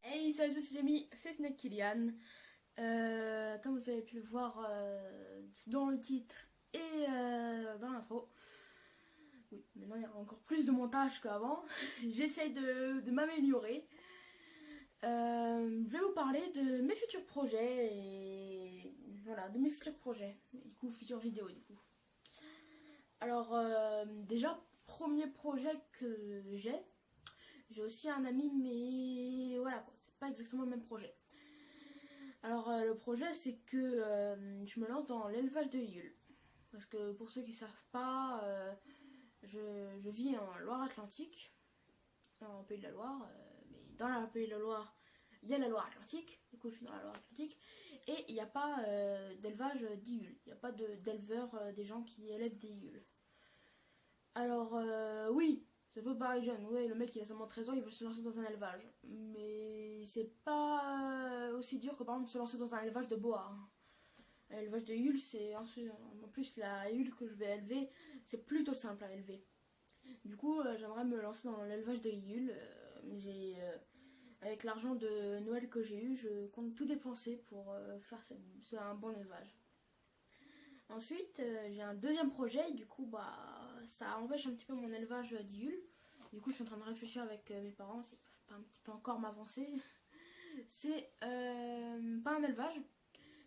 Hey, salut à tous les amis, c'est Snake Kylian. Comme vous avez pu le voir dans le titre et dans l'intro, oui, maintenant il y a encore plus de montage qu'avant. J'essaye de m'améliorer. Je vais vous parler de mes futurs projets et voilà, de mes futurs projets, du coup, futures vidéos du coup. Alors, déjà, premier projet que j'ai aussi un ami, mais voilà quoi, c'est pas exactement le même projet. Alors, le projet, c'est que je me lance dans l'élevage de Yule. Parce que pour ceux qui ne savent pas, je vis en Loire-Atlantique, en Pays de la Loire. Mais dans la Pays de la Loire, il y a la Loire-Atlantique. Du coup, je suis dans la Loire-Atlantique. Et il n'y a pas d'élevage d'Yule. Il n'y a pas d'éleveurs, des gens qui élèvent des Yules. Alors, oui, ça peut paraître jeune. Ouais, le mec, il a seulement 13 ans, il veut se lancer dans un élevage. Mais c'est pas aussi dur que par exemple se lancer dans un élevage de boa. L'élevage de Yule, c'est en plus la Yule que je vais élever, c'est plutôt simple à élever. Du coup, j'aimerais me lancer dans l'élevage de Yule. Avec l'argent de Noël que j'ai eu, je compte tout dépenser pour faire un bon élevage. Ensuite, j'ai un deuxième projet, et du coup, bah, ça empêche un petit peu mon élevage d'Yule. Du coup, je suis en train de réfléchir avec mes parents s'ils peuvent pas un petit peu encore m'avancer. C'est pas un élevage,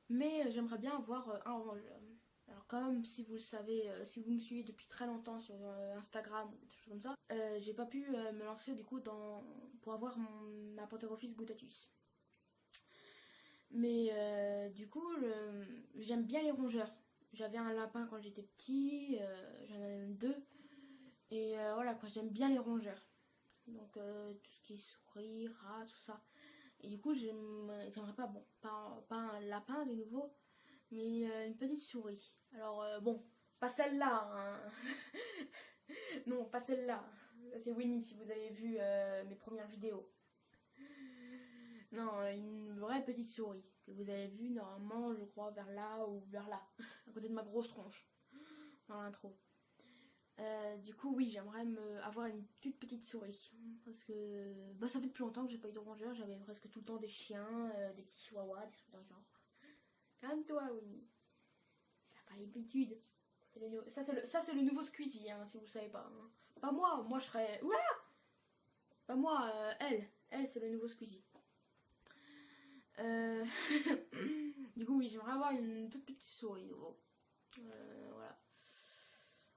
mais j'aimerais bien avoir un rongeur. Alors comme si vous le savez, si vous me suivez depuis très longtemps sur Instagram ou des choses comme ça, j'ai pas pu me lancer du coup pour avoir ma Pantherophis guttatus. Mais du coup, j'aime bien les rongeurs. J'avais un lapin quand j'étais petit, j'en avais même deux. Et voilà, quoi, j'aime bien les rongeurs. Donc tout ce qui est souris, rats, tout ça. Et du coup, j'aimerais pas, bon, pas un lapin de nouveau, mais une petite souris. Alors bon, pas celle-là, hein. Non, pas celle-là. C'est Winnie si vous avez vu mes premières vidéos. Non, une vraie petite souris que vous avez vue normalement, je crois, vers là ou vers là, à côté de ma grosse tronche, dans l'intro. Du coup, oui, j'aimerais avoir une petite souris. Parce que bah, ça fait depuis longtemps que j'ai pas eu de rongeur. J'avais presque tout le temps des chiens, des petits chihuahuas, des trucs dans le genre. Calme-toi, Winnie. J'ai pas l'habitude. Ça, c'est le nouveau Squeezie, hein, si vous savez pas. Hein. Pas moi, moi je serais. Voilà. Pas moi, elle. Elle, c'est le nouveau Squeezie. Euh... du coup, oui, j'aimerais avoir une toute petite souris nouveau. Voilà.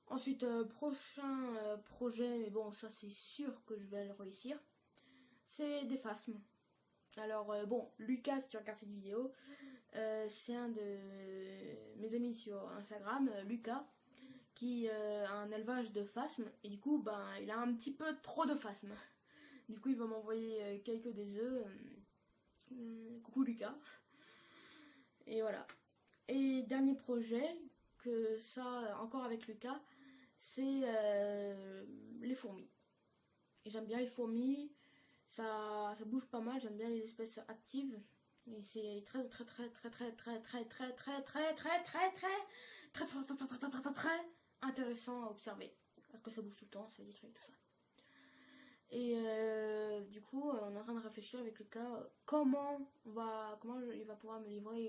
Ensuite, prochain projet, mais bon, ça c'est sûr que je vais le réussir, c'est des phasmes. Alors, bon, Lucas, si tu regardes cette vidéo, c'est un de mes amis sur Instagram, Lucas, qui a un élevage de phasmes, et du coup, ben, il a un petit peu trop de phasmes. Du coup, il va m'envoyer quelques des œufs. Coucou Lucas. Et voilà. Et dernier projet, que ça, encore avec Lucas, c'est les fourmis. Et j'aime bien les fourmis, ça bouge pas mal, j'aime bien les espèces actives. Et c'est très intéressant à observer. Parce que ça bouge tout le temps, ça fait des trucs, tout ça. Et du coup, on est en train de réfléchir avec Lucas comment il va pouvoir me livrer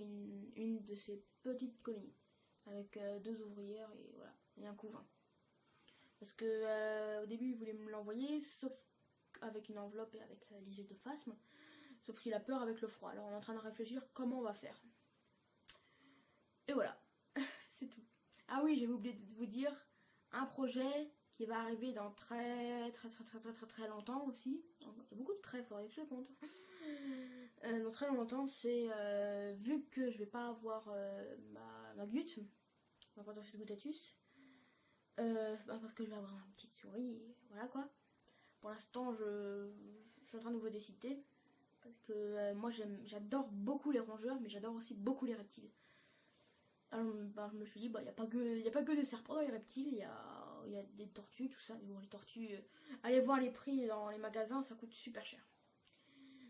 une de ces petites colonies. Avec deux ouvrières et voilà, et un couvain. Parce que au début, il voulait me l'envoyer, sauf avec une enveloppe et avec l'isée de phasme. Sauf qu'il a peur avec le froid. Alors on est en train de réfléchir comment on va faire. Et voilà, c'est tout. Ah oui, j'avais oublié de vous dire un projet qui va arriver dans très longtemps aussi. Il y a beaucoup de traits, il faudrait que je compte. Dans très longtemps, c'est vu que je vais pas avoir ma gute, ma Pantherophis guttatus, parce que je vais avoir ma petite souris, et voilà quoi. Pour l'instant, je suis en train de vous décider. Parce que moi, j'adore beaucoup les rongeurs, mais j'adore aussi beaucoup les reptiles. Alors, je me suis dit, il n'y a pas que des serpents dans les reptiles, il y a des tortues, tout ça. Mais bon, les tortues, allez voir les prix dans les magasins, ça coûte super cher.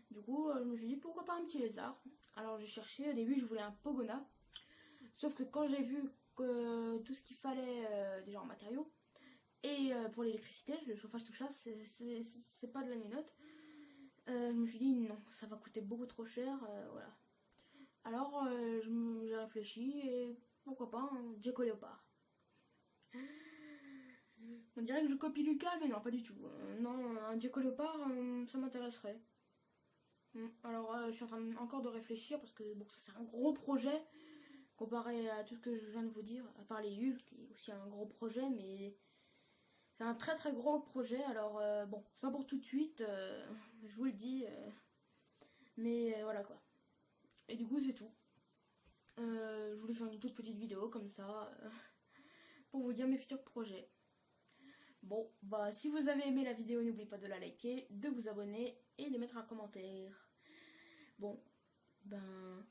Du coup, je me suis dit, pourquoi pas un petit lézard. Alors, j'ai cherché, au début, je voulais un pogona. Sauf que quand j'ai vu que tout ce qu'il fallait, déjà en matériaux, Et pour l'électricité, le chauffage, tout ça, c'est pas de la minote. Je me suis dit non, ça va coûter beaucoup trop cher, voilà. Alors j'ai réfléchi et pourquoi pas un Djeko Léopard. On dirait que je copie Lucas, mais non, pas du tout. Non, un Djeko Léopard, ça m'intéresserait. Alors je suis en train encore de réfléchir parce que bon, ça c'est un gros projet comparé à tout ce que je viens de vous dire, à part les Hulk, qui est aussi un gros projet, mais c'est un très très gros projet. Alors bon, c'est pas pour tout de suite, je vous le dis, mais voilà quoi. Et du coup c'est tout. Je voulais faire une toute petite vidéo comme ça pour vous dire mes futurs projets. Bon, bah si vous avez aimé la vidéo, n'oubliez pas de la liker, de vous abonner et de mettre un commentaire. Bon, ben